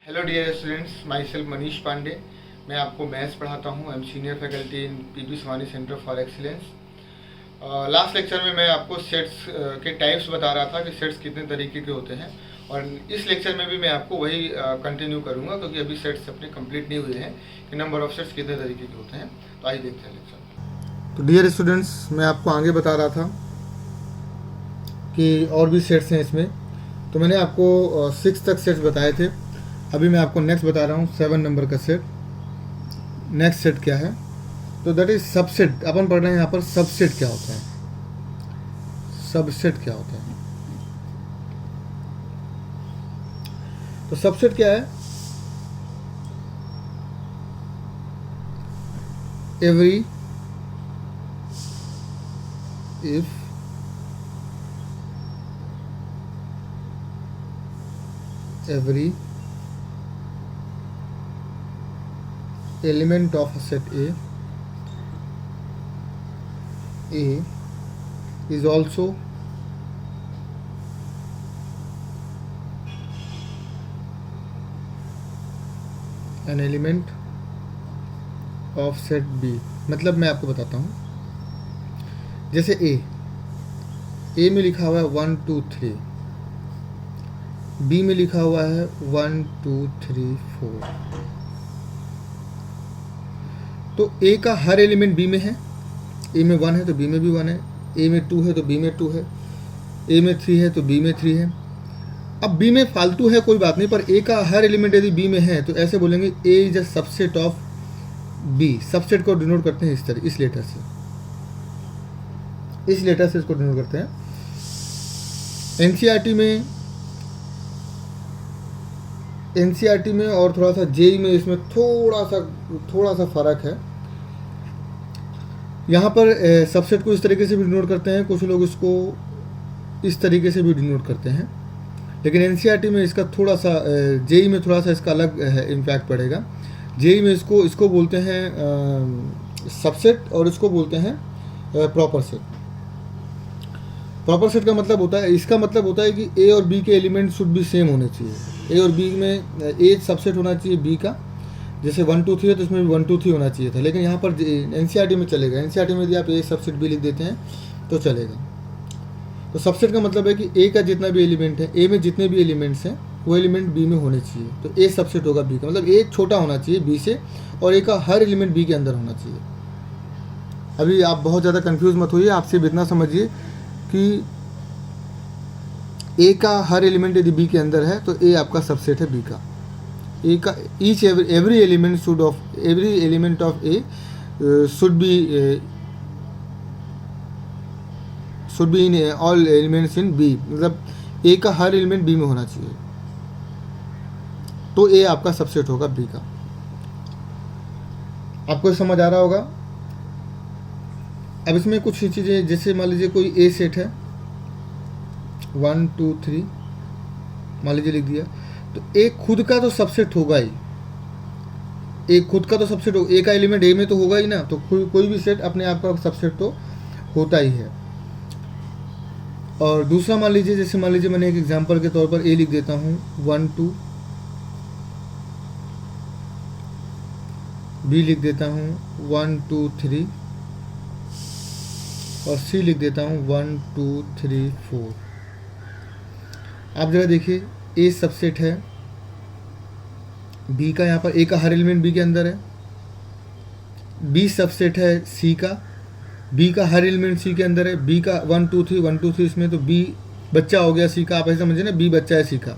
Hello dear students, my self Manish Pandey. मैं आपको maths पढ़ाता हूँ। I am senior faculty in PB Swami centre for excellence. Last lecture में मैं आपको सेट्स के टाइप्स बता रहा था कि सेट्स कितने तरीके के होते हैं, और इस लेक्चर में भी मैं आपको वही कंटिन्यू करूँगा, क्योंकि अभी सेट्स अपने कंप्लीट नहीं हुए हैं कि नंबर ऑफ सेट्स कितने तरीके के होते हैं। तो आइए देखते हैं लेक्चर। तो डियर स्टूडेंट्स, मैं आपको आगे बता रहा था कि और भी सेट्स हैं इसमें। तो मैंने आपको 6 तक सेट्स बताए थे। अभी मैं आपको नेक्स्ट बता रहा हूँ 7 नंबर का सेट। नेक्स्ट सेट क्या है? तो दैट इज सबसेट। अपन पढ़ रहे हैं यहाँ पर सबसेट क्या होता है। सबसेट क्या होता है? तो सबसेट क्या है? Every if every element of a set A is also an element of set B। मतलब मैं आपको बताता हूँ। जैसे A में लिखा हुआ है 1 2 3, बी में लिखा हुआ है 1 2 3 4। तो ए का हर एलिमेंट बी में है। ए में 1 है तो बी में भी 1 है, ए में 2 है तो बी में 2 है, ए में 3 है तो बी में 3 है। अब बी में फालतू है कोई बात नहीं, पर ए का हर एलिमेंट यदि बी में है तो ऐसे बोलेंगे A is a subset of B. Subset को डिनोट करते हैं इस तरह, इस लेटर से, इस लेटर से इसको डिनोट करते हैं। एनसीईआरटी में और थोड़ा सा जेई में इसमें थोड़ा सा फ़र्क है। यहाँ पर सबसेट को इस तरीके से भी डिनोट करते हैं, कुछ लोग इसको इस तरीके से भी डिनोट करते हैं, लेकिन एनसीईआरटी में इसका थोड़ा सा, जेई में थोड़ा सा इसका अलग इम्पैक्ट पड़ेगा। जेई में इसको बोलते हैं सबसेट, और इसको बोलते हैं प्रॉपर सेट। प्रॉपर सेट का मतलब होता है, इसका मतलब होता है कि ए और बी के एलिमेंट शुड बी सेम होने चाहिए। ए और बी में ए सबसेट होना चाहिए बी का। जैसे 1 2 3 है तो इसमें भी 1 2 3 होना चाहिए था, लेकिन यहाँ पर एनसीईआरटी में चलेगा। एनसीईआरटी में यदि आप ए सबसेट बी लिख देते हैं तो चलेगा। तो सबसेट का मतलब है कि ए का जितना भी एलिमेंट है, ए में जितने भी एलिमेंट्स हैं वो एलिमेंट बी में होने चाहिए। तो ए सबसेट होगा बी का, मतलब ए छोटा होना चाहिए बी से, और ए का हर एलिमेंट बी के अंदर होना चाहिए। अभी आप बहुत ज़्यादा कन्फ्यूज़ मत होइए, आप सिर्फ इतना समझिए कि ए का हर एलिमेंट यदि बी के अंदर है तो ए आपका सबसेट है बी का। ए का every element of A should be in all elements in B, मतलब ए का हर एलिमेंट बी में होना चाहिए, तो ए आपका सबसेट होगा बी का। आपको समझ आ रहा होगा? अब इसमें कुछ चीज़ें, जैसे मान लीजिए कोई ए सेट है 1 2 3, मान लीजिए लिख दिया, तो ए खुद का तो सबसेट होगा ही। ए खुद का तो सबसेट होगा, ए का एलिमेंट ए में तो होगा ही ना, तो कोई भी सेट अपने आप का सबसेट तो होता ही है। और दूसरा मान लीजिए, जैसे मान लीजिए मैंने एक एग्जांपल के तौर पर ए लिख देता हूँ 1 2, बी लिख देता हूँ 1 2 3, और सी लिख देता हूँ 1 2 3 4। आप जरा देखिए, ए सबसेट है बी का, यहाँ पर ए का हर एलिमेंट बी के अंदर है। बी सबसेट है सी का, बी का हर एलिमेंट सी के अंदर है। बी का 1 2 3 इसमें, तो बी बच्चा हो गया सी का। आप ऐसे समझिए ना, बी बच्चा है सी का,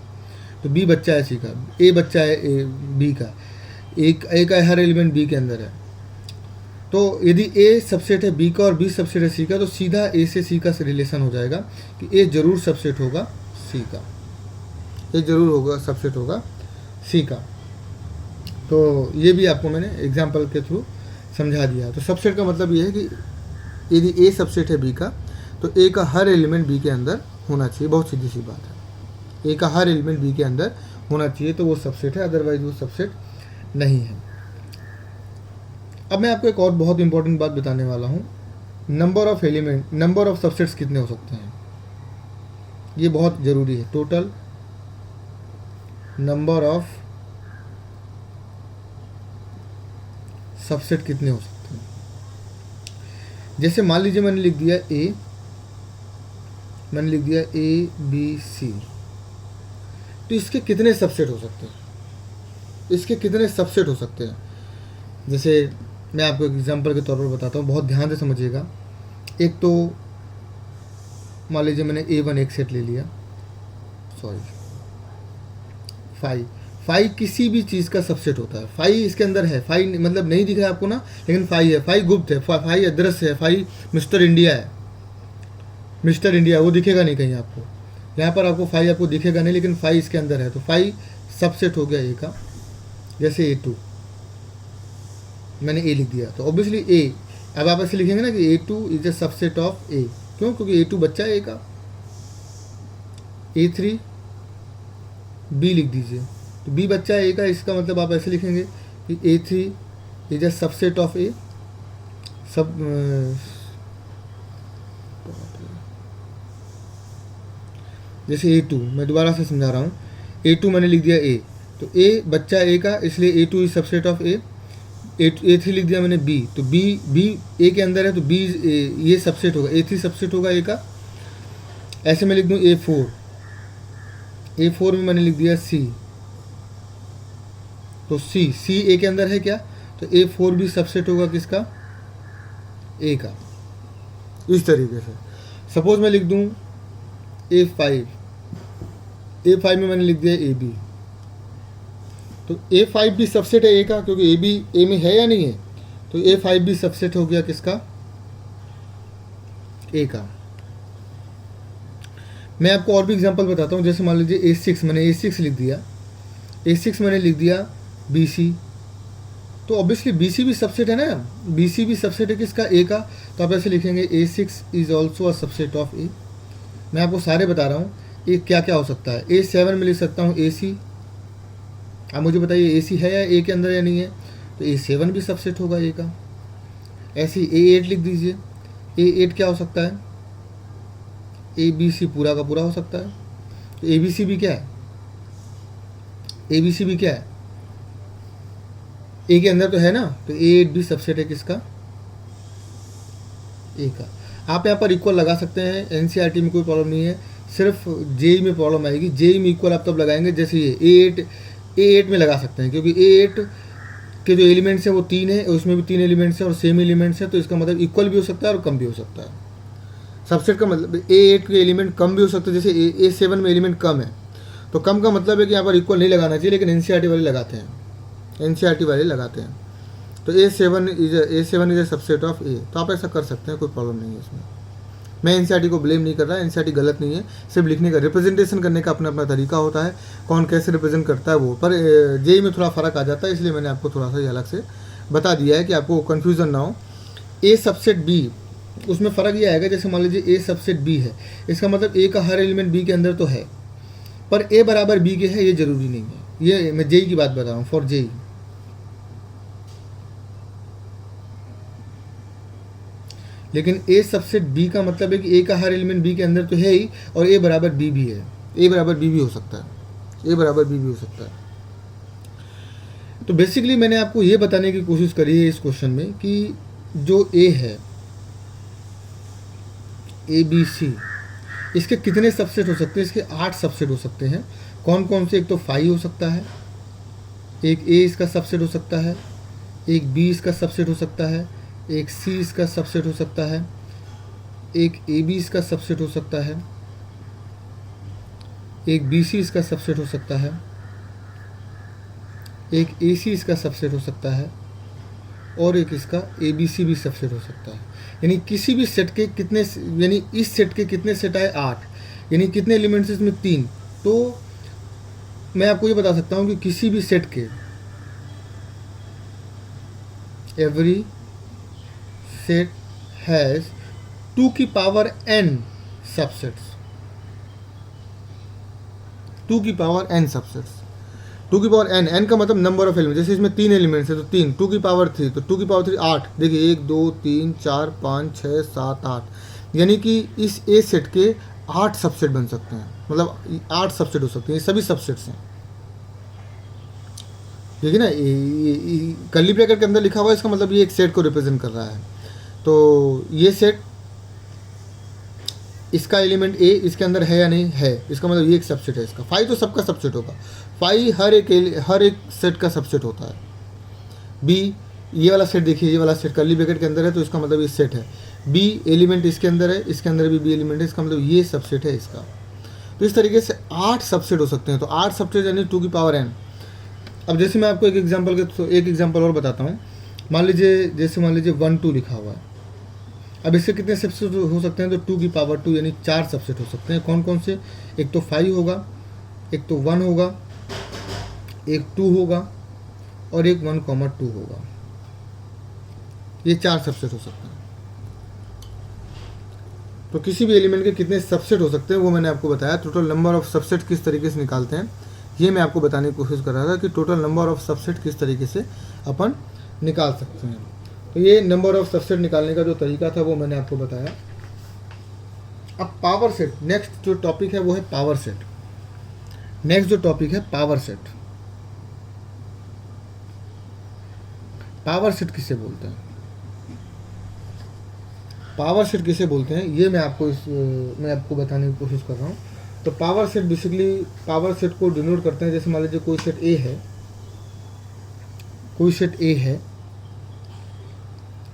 तो बी बच्चा है सी का, ए बच्चा है बी का, ए का हर एलिमेंट बी के अंदर है। तो यदि ए सबसेट है बी का और बी सबसेट है सी का, तो सीधा ए से सी का रिलेशन हो जाएगा कि ए जरूर सबसेट होगा सी का, ये जरूर होगा सबसेट होगा सी का। तो ये भी आपको मैंने एग्जांपल के थ्रू समझा दिया। तो सबसेट का मतलब ये है कि यदि ए सबसेट है बी का, तो ए का हर एलिमेंट बी के अंदर होना चाहिए। बहुत सीधी सी बात है, ए का हर एलिमेंट बी के अंदर होना चाहिए तो वो सबसेट है, अदरवाइज वो सबसेट नहीं है। अब मैं आपको एक और बहुत इंपॉर्टेंट बात बताने वाला हूँ। नंबर ऑफ सबसेट्स कितने हो सकते हैं, ये बहुत ज़रूरी है। टोटल नंबर ऑफ सबसेट कितने हो सकते हैं। जैसे मान लीजिए मैंने लिख दिया ए बी सी, तो इसके कितने सबसेट हो सकते हैं, इसके कितने सबसेट हो सकते हैं। जैसे मैं आपको एक एग्जांपल के तौर पर बताता हूँ, बहुत ध्यान से समझिएगा। एक तो मान लीजिए मैंने A1 एक सेट ले लिया, सॉरी 5 किसी भी चीज़ का सबसेट होता है। 5 इसके अंदर है, 5 मतलब नहीं दिख रहा है आपको ना, लेकिन 5 है, 5 गुप्त है, 5 अदृश्य है, 5 मिस्टर इंडिया है, मिस्टर इंडिया वो दिखेगा नहीं कहीं आपको, यहाँ पर आपको 5 आपको दिखेगा नहीं, लेकिन 5 इसके अंदर है, तो 5 सबसेट हो गया ए का। जैसे A2 मैंने ए लिख दिया, तो ऑब्वियसली ए, अब आप ऐसे लिखेंगे ना कि A2 is a subset of A, क्यों, क्योंकि A2 बच्चा है ए का। A3 बी लिख दीजिए, तो बी बच्चा है ए का, इसका मतलब आप ऐसे लिखेंगे कि A3 is a subset of A. सब जैसे A2 मैं दोबारा से समझा रहा हूँ, A2 मैंने लिख दिया ए, तो ए बच्चा ए का, इसलिए A2 is subset of A. A3 लिख दिया मैंने बी, तो बी ए के अंदर है, तो बी ये सबसेट होगा, A3 सबसेट होगा ए का। ऐसे मैं लिख दूँ A4 में मैंने लिख दिया सी, तो सी ए के अंदर है क्या, तो A4 भी सबसेट होगा किसका, ए का। इस तरीके से सपोज मैं लिख दूँ A5 में मैंने लिख दिया AB, तो A5 भी सबसेट है ए का, क्योंकि AB ए में है या नहीं है, तो A5 भी सबसेट हो गया किसका, ए का। मैं आपको और भी एग्जांपल बताता हूँ। जैसे मान लीजिए A6 मैंने A6 लिख दिया, A6 मैंने लिख दिया BC, तो ऑब्वियसली BC भी सबसेट है ना, BC भी सबसेट है किसका, ए का। तो आप ऐसे लिखेंगे A6 is also a subset of A. मैं आपको सारे बता रहा हूँ ये क्या क्या हो सकता है। A7 में लिख सकता हूँ AC, आप मुझे बताइए AC है या ए के अंदर या नहीं है, तो A7 भी सबसेट होगा ए का। ऐसे A8 लिख दीजिए, A8 क्या हो सकता है, ABC पूरा का पूरा हो सकता है, तो ABC भी क्या है, ABC भी क्या है, ए के अंदर तो है ना, तो A8 भी सबसेट है किसका, ए का। आप यहाँ पर इक्वल लगा सकते हैं, NCERT में कोई प्रॉब्लम नहीं है, सिर्फ JEE में प्रॉब्लम आएगी। JEE में इक्वल आप तब लगाएंगे जैसे ये A8 में लगा सकते हैं, क्योंकि A8 के जो एलिमेंट्स हैं वो 3 है, उसमें भी 3 एलिमेंट्स हैं और सेम एलिमेंट्स हैं, तो इसका मतलब इक्वल भी हो सकता है और कम भी हो सकता है। सबसेट का मतलब A8 के एलिमेंट कम भी हो सकते हैं, जैसे A7 में एलिमेंट कम है, तो कम का मतलब है कि यहाँ पर इक्वल नहीं लगाना चाहिए, लेकिन NCERT वाले लगाते हैं, NCERT वाले लगाते हैं। तो A7 is a subset of A, तो आप ऐसा कर सकते हैं, कोई प्रॉब्लम नहीं है इसमें। मैं NCERT को ब्लेम नहीं कर रहा, NCERT गलत नहीं है, सिर्फ लिखने का रिप्रेजेंटेशन करने का अपना अपना तरीका होता है, कौन कैसे रिप्रेजेंट करता है वो, पर JEE में थोड़ा फ़र्क आ जाता है, इसलिए मैंने आपको थोड़ा सा ये अलग से बता दिया है कि आपको कन्फ्यूज़न ना हो। A सबसेट B, उसमें फ़र्क ये आएगा, जैसे मान लीजिए A सबसेट B है, इसका मतलब A का हर एलिमेंट B के अंदर तो है, पर A बराबर B के है ये ज़रूरी नहीं है। ये मैं JEE की बात बता रहा हूँ, फॉर JEE। लेकिन A सबसेट B का मतलब है कि A का हर एलिमेंट B के अंदर तो है ही, और A बराबर B भी है, A बराबर B भी हो सकता है, A बराबर B भी हो सकता है। तो बेसिकली मैंने आपको ये बताने की कोशिश करी है इस क्वेश्चन में कि जो A है ABC, इसके कितने सबसेट हो सकते हैं, इसके 8 सबसेट हो सकते हैं। कौन कौन से, एक तो 5 हो सकता है, एक A इसका सबसेट हो सकता है, एक B इसका सबसेट हो सकता है, एक C इसका सबसेट हो सकता है, एक AB इसका सबसेट हो सकता है, एक BC इसका सबसेट हो सकता है, एक AC इसका सबसेट हो सकता है, और एक इसका ABC भी सबसेट हो सकता है। यानी किसी भी सेट के कितने, यानी इस सेट के कितने सेट आए 8, यानी कितने एलिमेंट्स इसमें 3। तो मैं आपको ये बता सकता हूँ कि किसी भी सेट के एवरी सेट हैज़ 2 की पावर n सबसेट्स, 2 की पावर n सबसेट्स। 2 की पावर n का मतलब नंबर ऑफ एलिमेंट, जैसे इसमें 3 एलिमेंट्स है तो 3, 2 की पावर 3, तो 2 की पावर 3 8। देखिए 1 2 3 4 5 6 7 8, यानी कि इस A सेट के 8 सबसेट बन सकते हैं, मतलब 8 सबसेट हो सकते हैं, ये सभी सबसेट्स हैं। देखिए ना, कर्ली ब्रैकेट के अंदर लिखा हुआ है, इसका मतलब ये एक सेट को रिप्रेजेंट कर रहा है। तो ये सेट, इसका एलिमेंट ए इसके अंदर है या नहीं है, इसका मतलब ये एक सबसेट है इसका। फाई तो सबका सबसेट होगा, फाई हर एक सेट का सबसेट होता है। बी, ये वाला सेट देखिए, ये वाला सेट कर्ली ब्रैकेट के अंदर है तो इसका मतलब ये सेट है। बी एलिमेंट इसके अंदर है, इसके अंदर भी बी एलिमेंट है, इसका मतलब ये सबसेट है इसका। तो इस तरीके से 8 सबसेट हो सकते हैं। तो 8 सबसेट यानी 2 की पावर n। अब जैसे मैं आपको एक एग्जांपल और बताता हूँ। मान लीजिए 1 2 लिखा हुआ है। अब इससे कितने सबसेट हो सकते हैं? तो 2 की पावर 2 यानी 4 सबसेट हो सकते हैं। कौन कौन से? एक तो 5 होगा, एक तो 1 होगा, एक 2 होगा और एक 1,2 होगा। ये 4 सबसेट हो सकते हैं। तो किसी भी एलिमेंट के कितने सबसेट हो सकते हैं वो मैंने आपको बताया। टोटल नंबर ऑफ सबसेट किस तरीके से निकालते हैं ये मैं आपको बताने की कोशिश कर रहा था कि टोटल नंबर ऑफ सबसेट किस तरीके से अपन निकाल सकते हैं। तो ये नंबर ऑफ सबसेट निकालने का जो तरीका था वो मैंने आपको बताया। अब पावर सेट, नेक्स्ट जो टॉपिक है वो है पावर सेट। नेक्स्ट जो टॉपिक है पावर सेट। पावर सेट किसे बोलते हैं? पावर सेट किसे बोलते हैं ये मैं आपको बताने की कोशिश कर रहा हूँ। तो power set basically power set को डिनोट करते हैं। जैसे मान लीजिए कोई सेट ए है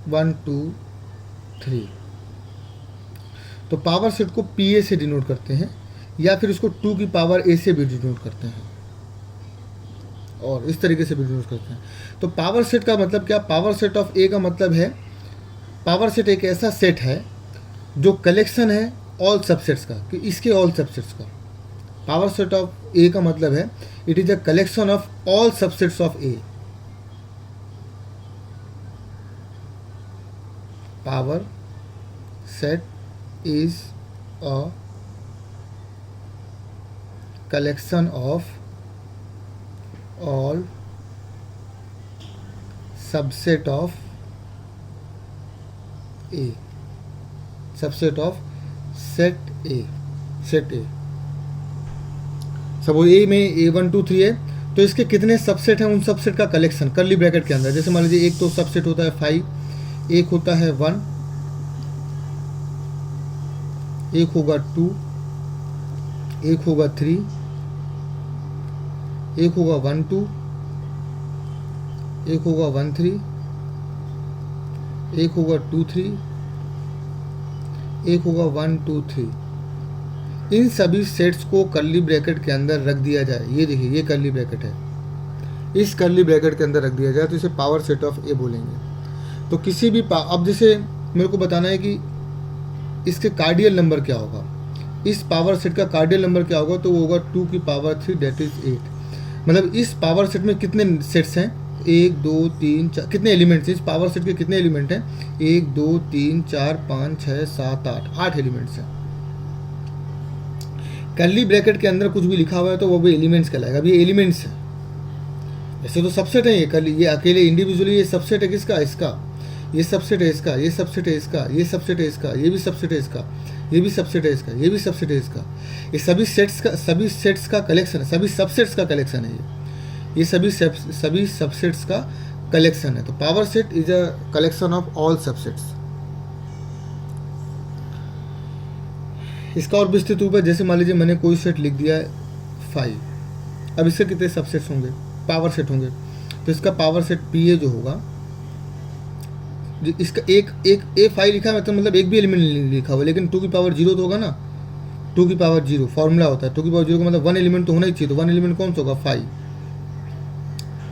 1 2 3, तो पावर सेट को पी ए से डिनोट करते हैं या फिर इसको 2 की पावर ए से भी डिनोट करते हैं और इस तरीके से भी डिनोट करते हैं। तो पावर सेट का मतलब क्या? पावर सेट ऑफ ए का मतलब है, पावर सेट एक ऐसा सेट है जो कलेक्शन है ऑल सबसेट्स का, कि इसके ऑल सबसेट्स का। पावर सेट ऑफ ए का मतलब है it is a collection of all subsets of A. Power set is a collection of all subset of A, subset of set A, set A। सब ए में A1 2 3 है तो इसके कितने सबसेट हैं उन सबसेट का कलेक्शन कर्ली ब्रैकेट के अंदर। जैसे मान लीजिए एक तो सबसेट होता है 5, एक होता है 1, एक होगा 2, एक होगा 3, एक होगा 1 2, एक होगा 1 3, एक होगा 2 3, एक होगा 1 2 3। इन सभी सेट्स को कर्ली ब्रैकेट के अंदर रख दिया जाए। ये देखिए ये कर्ली ब्रैकेट है, इस कर्ली ब्रैकेट के अंदर रख दिया जाए तो इसे पावर सेट ऑफ ए बोलेंगे। तो किसी भी अब जैसे मेरे को बताना है कि इसके कार्डियल नंबर क्या होगा, इस पावर सेट का कार्डियल नंबर क्या होगा, तो वो होगा 2 की पावर 3 दैट इज 8। मतलब इस पावर सेट में कितने सेट्स हैं? 1 2 3 4, कितने एलिमेंट्स हैं इस पावर सेट के? कितने एलिमेंट हैं? 1 2 3 4 5 6 7 8 एलिमेंट्स हैं। कर्ली ब्रैकेट के अंदर कुछ भी लिखा हुआ है तो वो भी एलिमेंट्स कहलाएगा। अब ये एलिमेंट्स है, ऐसे तो सबसेट है ये अकेले इंडिविजुअली ये सबसेट है किसका? इसका। ये सबसेट है इसका, ये सबसेट है इसका, ये सबसेट है इसका, ये भी सबसेट है इसका, ये भी सबसेट है इसका, ये भी सबसेट है इसका। ये सभी सेट्स का कलेक्शन है, सभी सबसेट्स का कलेक्शन है ये सभी सबसेट्स का कलेक्शन है। तो power set is a collection of all subsets. इसका और विस्तृत रूप है। जैसे मान लीजिए मैंने कोई सेट लिख दिया है 5, अब इसके कितने सबसेट्स होंगे? पावर सेट होंगे। तो इसका पावर सेट पी ए जो होगा, इसका एक ए 5 लिखा है मतलब एक भी एलिमेंट नहीं लिखा हुआ, लेकिन 2 की पावर 0 तो होगा ना। 2 की पावर 0 फॉर्मूला होता है, 2 की पावर 0 का मतलब 1 एलिमेंट तो होना ही चाहिए। तो 1 एलिमेंट कौन सा होगा? 5।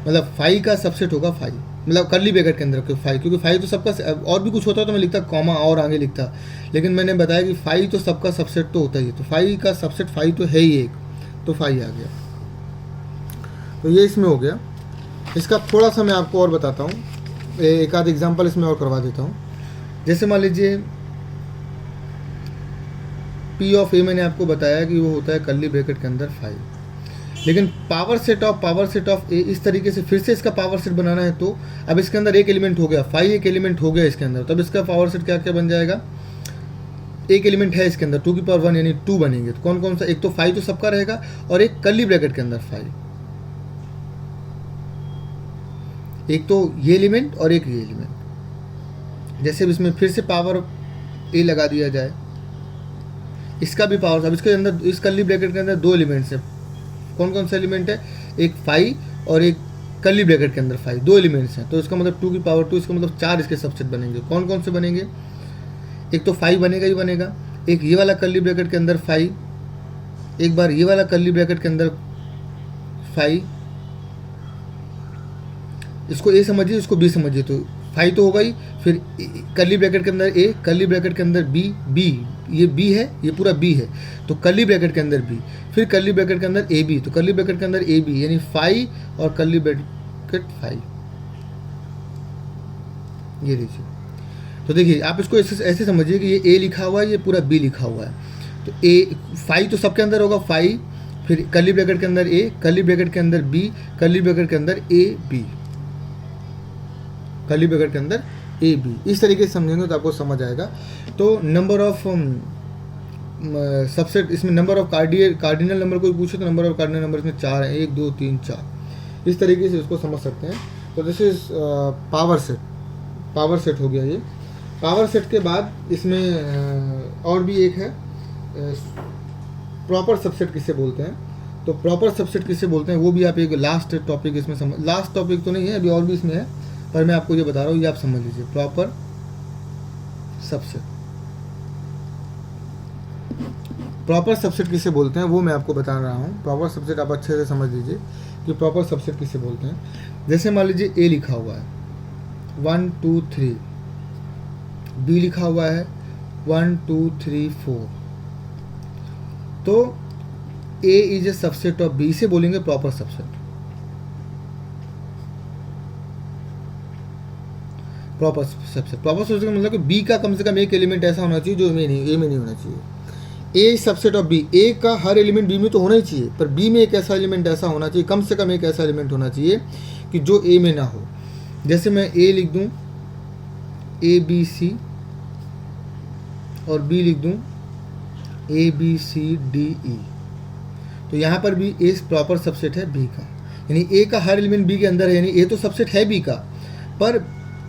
मतलब 5 का सबसेट होगा 5, मतलब कर्ली ब्रैकेट के अंदर 5, क्योंकि 5 तो सबका, और भी कुछ होता तो मैं लिखता कॉमा और आगे लिखता, लेकिन मैंने बताया कि 5 तो सबका सबसेट तो होता ही है। तो 5 का सबसेट 5 तो है ही एक, तो 5 आ गया। तो ये इसमें हो गया। इसका थोड़ा सा मैं आपको और बताता हूँ, एक आध एग्जांपल इसमें और करवा देता हूँ। जैसे मान लीजिए पी ऑफ ए मैंने आपको बताया कि वो होता है कर्ली ब्रैकेट के अंदर 5, लेकिन पावर सेट ऑफ ए इस तरीके से फिर से इसका पावर सेट बनाना है। तो अब इसके अंदर एक एलिमेंट हो गया 5, एक एलिमेंट हो गया इसके अंदर, तब इसका पावर सेट क्या क्या बन जाएगा? एक एलिमेंट है इसके अंदर 2 की पावर 1 यानी 2 बनेंगे। तो कौन कौन सा? एक तो 5 तो सबका रहेगा और एक कर्ली ब्रैकेट के अंदर 5। एक तो ये एलिमेंट और एक ये एलिमेंट। जैसे इसमें फिर से पावर ए लगा दिया जाए, इसका भी पावर, अब इसके अंदर इस कर्ली ब्रैकेट के अंदर दो एलिमेंट्स हैं। कौन कौन से एलिमेंट है? एक 5 और एक कर्ली ब्रैकेट के अंदर 5, दो एलिमेंट्स हैं। तो इसका मतलब 2 की पावर 2, इसका मतलब 4 इसके सबसेट बनेंगे। कौन कौन से बनेंगे? एक तो 5 बनेगा ही बनेगा, एक ये वाला कर्ली ब्रैकेट के अंदर 5, एक बार ये वाला कर्ली ब्रैकेट के अंदर 5, इसको ए समझिए, इसको बी समझिए। तो 5 तो होगा ही, फिर कर्ली ब्रैकेट के अंदर ए, कर्ली ब्रैकेट के अंदर बी, ये बी है, ये पूरा बी है, तो कर्ली ब्रैकेट के अंदर बी, फिर कर्ली ब्रैकेट के अंदर ए बी, तो कर्ली ब्रैकेट के अंदर ए बी, यानी 5 और कर्ली ब्रैकेट 5। ये लीजिए। तो देखिए आप इसको ऐसे समझिए कि ये ए लिखा हुआ है, ये पूरा बी लिखा हुआ है। तो ए 5 तो सबके अंदर होगा 5, फिर कर्ली ब्रैकेट के अंदर ए, कर्ली ब्रैकेट के अंदर बी, कर्ली ब्रैकेट के अंदर ए बी, कर्ली ब्रैकेट के अंदर ए बी। इस तरीके से समझेंगे तो आपको समझ आएगा। तो नंबर ऑफ सबसेट, इसमें नंबर ऑफ कार्डिनल नंबर कोई पूछे तो नंबर ऑफ कार्डिनल नंबर इसमें 4 है, 1 2 3 4। इस तरीके से इसको समझ सकते हैं। तो this is power set, power set हो गया ये। पावर सेट के बाद इसमें और भी एक है, प्रॉपर सबसेट किसे बोलते हैं। तो प्रॉपर सबसेट किसे बोलते हैं वो भी आप एक लास्ट टॉपिक इसमें समझ, लास्ट टॉपिक तो नहीं है, अभी और भी इसमें है, पर मैं आपको ये बता रहा हूँ, ये आप समझ लीजिए। प्रॉपर सबसेट, प्रॉपर सबसेट किसे बोलते हैं वो मैं आपको बता रहा हूँ। प्रॉपर सबसेट आप अच्छे से समझ लीजिए कि प्रॉपर सबसेट किसे बोलते हैं। जैसे मान लीजिए ए लिखा हुआ है 1 2 3, बी लिखा हुआ है 1 2 3 4, तो A is a subset of B, से बोलेंगे proper subset. Proper subset, proper subset का मतलब कि बी का कम से कम एक एलिमेंट ऐसा होना चाहिए जो ए में नहीं होना चाहिए। ए सबसेट ऑफ बी, ए का हर एलिमेंट बी में तो होना ही चाहिए, पर बी में एक ऐसा एलिमेंट ऐसा होना चाहिए, कम से कम एक ऐसा एलिमेंट होना चाहिए कि जो ए में ना हो। जैसे मैं ए लिख दूं ए बी सी, और बी लिख दूं A B C D E, तो यहाँ पर भी ए प्रॉपर सबसेट है बी का, यानी ए का हर एलिमेंट बी के अंदर है, यानी ए तो सबसेट है बी का, पर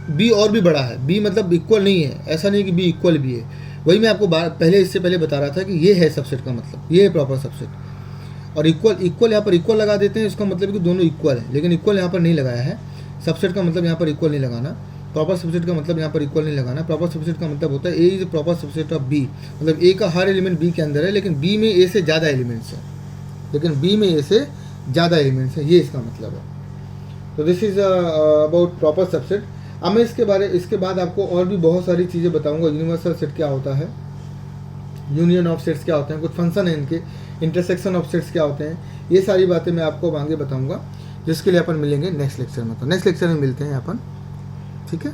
बी और भी बड़ा है। बी मतलब इक्वल नहीं है, ऐसा नहीं कि बी इक्वल भी है। वही मैं आपको पहले इससे पहले बता रहा था कि ये है सबसेट का मतलब, ये है प्रॉपर सबसेट। और इक्वल यहाँ पर इक्वल लगा देते हैं, इसका मतलब कि दोनों इक्वल है, लेकिन इक्वल यहाँ पर नहीं लगाया है। सबसेट का मतलब यहाँ पर इक्वल नहीं लगाना, प्रॉपर सबसेट का मतलब यहाँ पर इक्वल नहीं लगाना। प्रॉपर सबसेट का मतलब होता है A is proper subset of B, मतलब ए का हर एलिमेंट बी के अंदर है, लेकिन बी में ए से ज़्यादा एलिमेंट्स हैं, ये इसका मतलब है। तो this is about proper subset. अब मैं इसके बाद आपको और भी बहुत सारी चीज़ें बताऊंगा। यूनिवर्सल सेट क्या होता है, यूनियन ऑफ सेट्स क्या होते हैं, कुछ फंक्शन है इनके, इंटरसेक्शन ऑफ सेट्स क्या होते हैं, ये सारी बातें मैं आपको आगे बताऊंगा, जिसके लिए अपन मिलेंगे नेक्स्ट लेक्चर में। तो नेक्स्ट लेक्चर में मिलते हैं अपन, ठीक है।